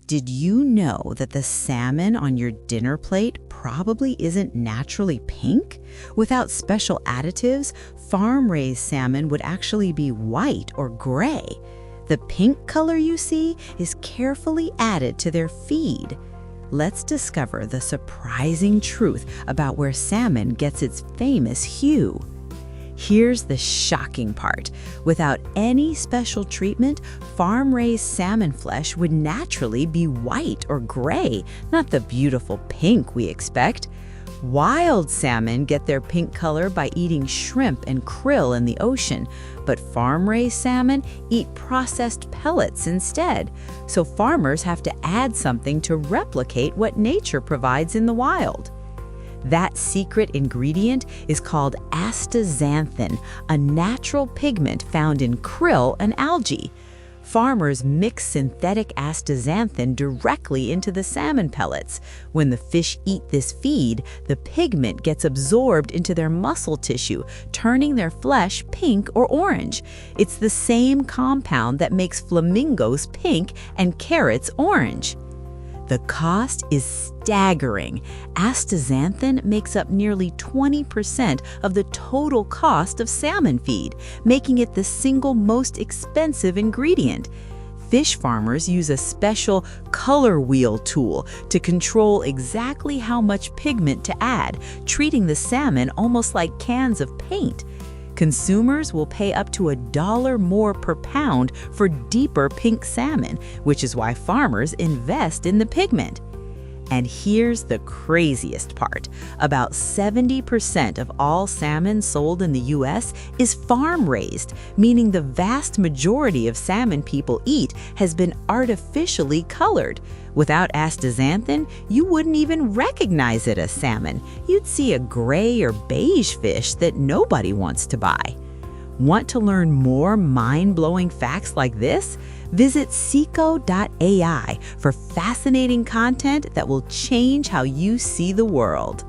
Did you know that the salmon on your dinner plate probably isn't naturally pink? Without special additives, farm-raised salmon would actually be white or gray. The pink color you see is carefully added to their feed. Let's discover the surprising truth about where salmon gets its famous hue. Here's the shocking part. Without any special treatment, farm-raised salmon flesh would naturally be white or gray, not the beautiful pink we expect. Wild salmon get their pink color by eating shrimp and krill in the ocean, but farm-raised salmon eat processed pellets instead. So farmers have to add something to replicate what nature provides in the wild. That secret ingredient is called astaxanthin, a natural pigment found in krill and algae. Farmers mix synthetic astaxanthin directly into the salmon pellets. When the fish eat this feed, the pigment gets absorbed into their muscle tissue, turning their flesh pink or orange. It's the same compound that makes flamingos pink and carrots orange. The cost is staggering. Astaxanthin makes up nearly 20% of the total cost of salmon feed, making it the single most expensive ingredient. Fish farmers use a special color wheel tool to control exactly how much pigment to add, treating the salmon almost like cans of paint. Consumers will pay up to $1 more per pound for deeper pink salmon, which is why farmers invest in the pigment. And here's the craziest part. About 70% of all salmon sold in the US is farm-raised, meaning the vast majority of salmon people eat has been artificially colored. Without astaxanthin, you wouldn't even recognize it as salmon. You'd see a gray or beige fish that nobody wants to buy. Want to learn more mind-blowing facts like this? Visit Sikho.ai for fascinating content that will change how you see the world.